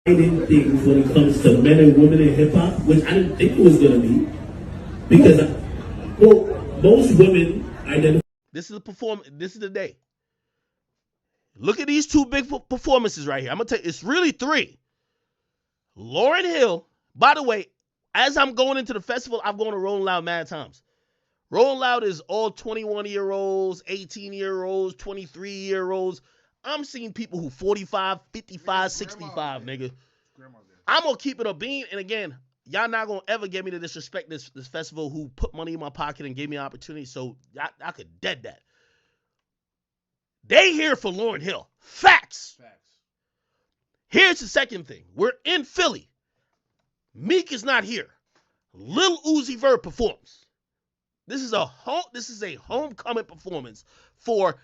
things when it comes to men and women in hip hop, which I didn't think it was gonna be, because most women identify. This is This is the day. Look at these two big performances right here. I'm gonna tell you, it's really three. Lauryn Hill. By the way, as I'm going into the festival, I'm going to Rolling Loud mad times. Rolling Loud is all 21-year-olds, 18-year-olds, 23-year-olds. I'm seeing people who 45, 55, 65, nigga. I'm going to keep it a bean. And again, y'all not going to ever get me to disrespect this festival who put money in my pocket and gave me an opportunity. So I could dead that. They here for Lauryn Hill. Facts. Here's the second thing. We're in Philly. Meek is not here. Lil Uzi Vert performs. This is a homecoming performance for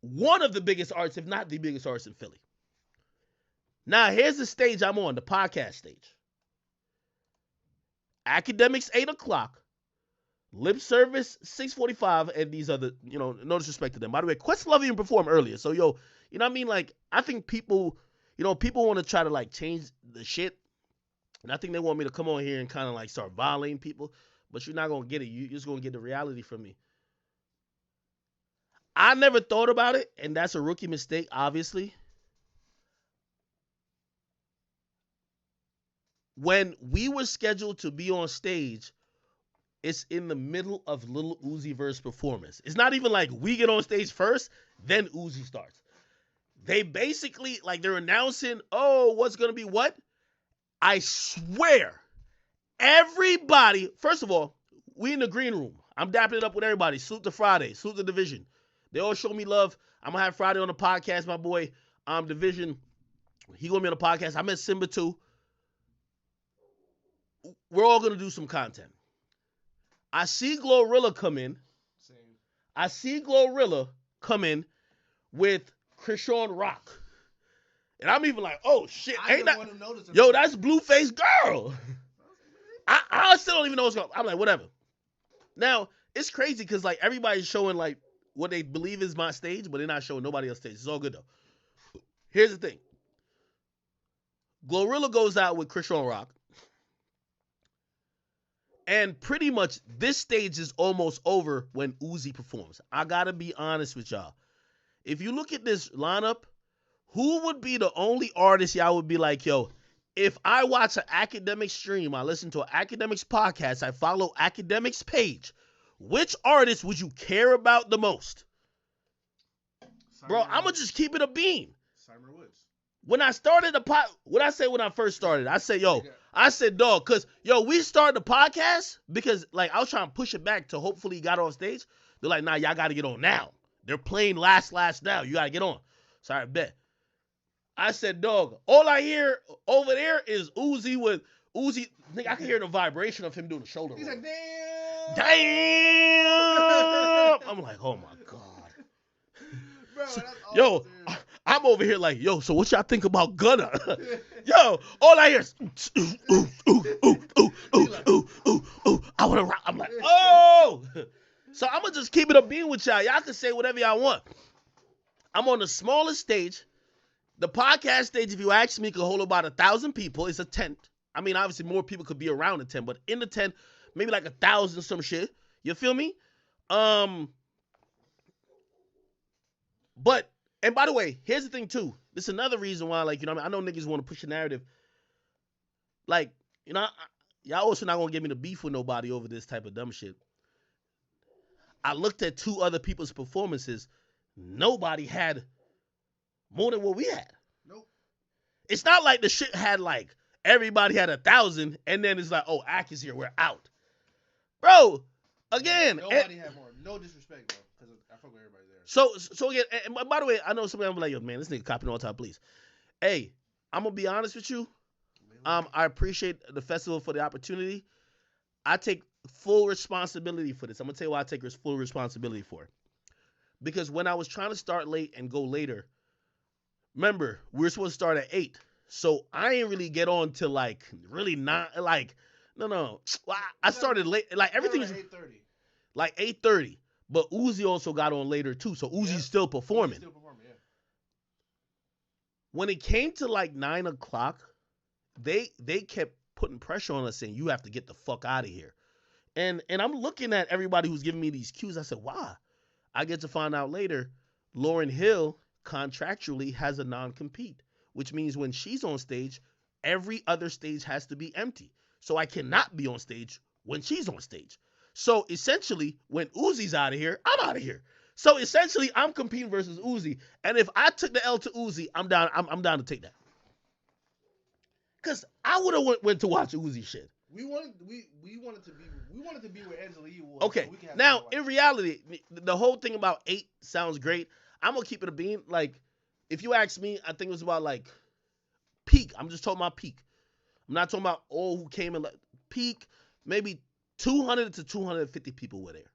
one of the biggest artists, if not the biggest artist in Philly. Now, here's the stage I'm on, the podcast stage. Akademiks, 8 o'clock. Lip Service, 6:45, and these other, no disrespect to them. By the way, Questlove even performed earlier. So, you know what I mean? Like, I think people want to try to, like, change the shit. And I think they want me to come on here and kind of, like, start violating people. But you're not going to get it. You're just going to get the reality from me. I never thought about it, and that's a rookie mistake, obviously. When we were scheduled to be on stage, it's in the middle of Lil Uzi Vert's performance. It's not even like we get on stage first, then Uzi starts. They basically, like, they're announcing, oh, what's going to be what? I swear, everybody, first of all, we in the green room. I'm dapping it up with everybody. Salute to Friday. Salute to Division. They all show me love. I'm going to have Friday on the podcast, my boy, Division. He going to be on the podcast. I met Simba too. We're all going to do some content. I see Glorilla come in. Same. I see Glorilla come in with Krishan Rock. And I'm even like, oh, shit. Ain't that? Yo, that's Blueface Girl. I still don't even know what's going on. I'm like, whatever. Now, it's crazy because, like, everybody's showing, like, what they believe is my stage, but they're not showing nobody else's stage. It's all good, though. Here's the thing. Glorilla goes out with Krishan Rock. And pretty much this stage is almost over when Uzi performs. I got to be honest with y'all. If you look at this lineup, who would be the only artist y'all would be like, yo, if I watch an Akademiks stream, I listen to an Akademiks podcast, I follow Akademiks page, which artist would you care about the most? Bro, I'm going to just keep it a beam. Simon Woods. When I started the what I say when I first started, I said, dog, because, we started the podcast because, like, I was trying to push it back to hopefully he got on stage. They're like, nah, y'all got to get on now. They're playing last now. You got to get on. Sorry, bet. I said, dog, all I hear over there is Uzi. Nigga, I can hear the vibration of him doing the shoulder roll. He's like, damn. I'm like, oh, my God. Bro, yo, I'm over here like, so what y'all think about Gunna? Yo, all I hear is, ooh, I want to rock. I'm like, oh. So I'm going to just keep it a beam with y'all. Y'all can say whatever y'all want. I'm on the smallest stage. The podcast stage, if you ask me, could hold about 1,000 people. It's a tent. I mean, obviously, more people could be around the tent, but in the tent, maybe like 1,000 some shit. You feel me? But, and by the way, here's the thing, too. This is another reason why, like, I know niggas want to push a narrative. Like, y'all also not going to get me to beef with nobody over this type of dumb shit. I looked at 2 other people's performances. Nobody had more than what we had. Nope. It's not like the shit had, like, everybody had 1,000, and then it's like, oh, Ak is here, we're out. Bro, again. Nobody had more. No disrespect, bro, because I fuck with everybody there. So again, and by the way, I know somebody will be like, yo, man, this nigga copying all the time, please. Hey, I'm going to be honest with you. I appreciate the festival for the opportunity. I take full responsibility for this. I'm going to tell you why I take full responsibility for it. Because when I was trying to start late and go later, remember, we were supposed to start at 8. So I ain't really get on till, like, really not, like, no. I started late. Like, everything is 8:30. Like 8:30. But Uzi also got on later, too. So Uzi's still performing. Yeah. When it came to, like, 9 o'clock, they kept putting pressure on us saying, you have to get the fuck out of here. And I'm looking at everybody who's giving me these cues. I said, why? I get to find out later, Lauryn Hill contractually has a non-compete, which means when she's on stage, every other stage has to be empty. So I cannot be on stage when she's on stage. So essentially, when Uzi's out of here, I'm out of here. So essentially, I'm competing versus Uzi. And if I took the L to Uzi, I'm down to take that. Cause I would have went to watch Uzi shit. We wanted to be where Angela Yee was. Okay. So we can have Now, in reality, the whole thing about 8 sounds great. I'm gonna keep it a bean. Like, if you ask me, I think it was about like peak. I'm just talking about peak. I'm not talking about all who came in. Like, peak, maybe 200 to 250 people were there.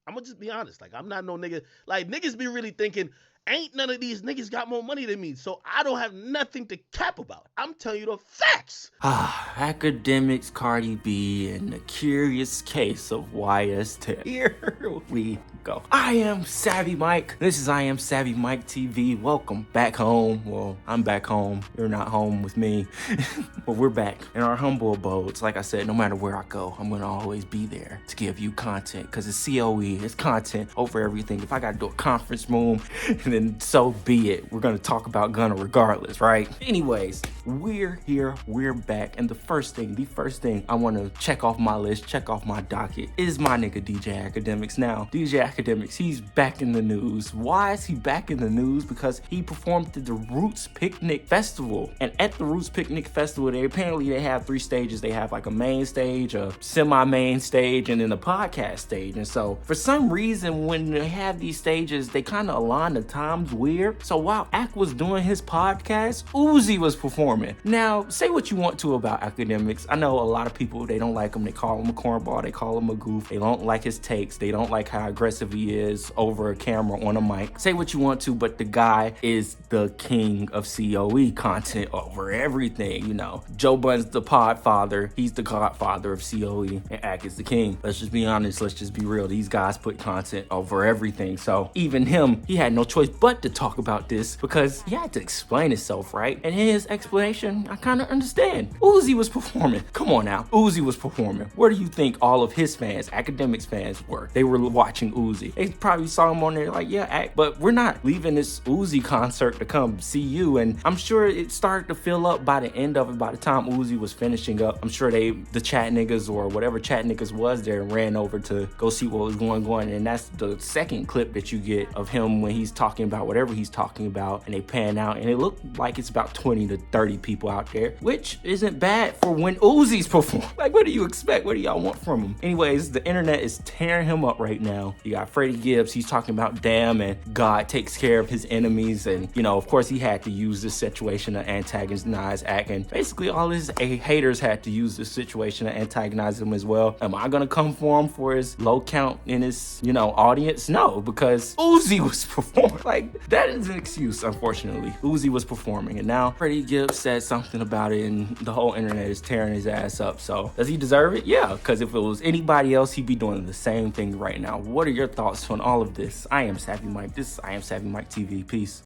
I'm gonna just be honest. Like, I'm not no nigga. Like, niggas be really thinking, ain't none of these niggas got more money than me, so I don't have nothing to cap about. I'm telling you the facts. Akademiks, Cardi B, and the curious case of YS10. Here we go. I am Savvy Mike. This is I Am Savvy Mike TV. Welcome back home. Well, I'm back home. You're not home with me. But we're back in our humble abodes. Like I said, no matter where I go, I'm gonna always be there to give you content, because it's COE. It's content over everything. If I gotta do a conference room, then so be it. We're gonna talk about Gunna regardless, right? Anyways, we're here, we're back, and the first thing I want to check off my list, check off my docket, is my nigga DJ Akademiks. Now, DJ Akademiks, he's back in the news. Why is he back in the news? Because he performed at the Roots Picnic Festival, and at the Roots Picnic Festival, they have 3 stages. They have like a main stage, a semi-main stage, and then a podcast stage. And so, for some reason, when they have these stages, they kind of align the times weird. So while Ak was doing his podcast, Uzi was performing. Now, say what you want to about Akademiks. I know a lot of people, they don't like him. They call him a cornball. They call him a goof. They don't like his takes. They don't like how aggressive he is over a camera, on a mic. Say what you want to, but the guy is the king of COE content over everything, you know. Joe Budden's the podfather. He's the godfather of COE, and Ak is the king. Let's just be honest. Let's just be real. These guys put content over everything. So even him, he had no choice but to talk about this because he had to explain himself, right? And in his explanation, I kind of understand. Uzi was performing. Come on now. Uzi was performing. Where do you think all of his fans, Akademiks fans, were? They were watching Uzi. They probably saw him on there like, yeah, Ak, but we're not leaving this Uzi concert to come see you. And I'm sure it started to fill up by the end of it. By the time Uzi was finishing up, I'm sure the chat niggas or whatever chat niggas was there ran over to go see what was going on. And that's the second clip that you get of him when he's talking about whatever he's talking about, and they pan out, and it looked like it's about 20 to 30 people out there, which isn't bad for when Uzi's performing. Like, what do you expect? What do y'all want from him? Anyways, the internet is tearing him up right now. You got Freddie Gibbs, he's talking about damn, and God takes care of his enemies, and you know, of course he had to use this situation to antagonize Ak, and basically all his haters had to use this situation to antagonize him as well. Am I gonna come for him for his low count in his, you know, audience? No, because Uzi was performing. Like, that is an excuse, unfortunately. Uzi was performing, and now Freddie Gibbs said something about it, and the whole internet is tearing his ass up. So, does he deserve it? Yeah, because if it was anybody else, he'd be doing the same thing right now. What are your thoughts on all of this? I am Savvy Mike. This is I Am Savvy Mike TV. Peace.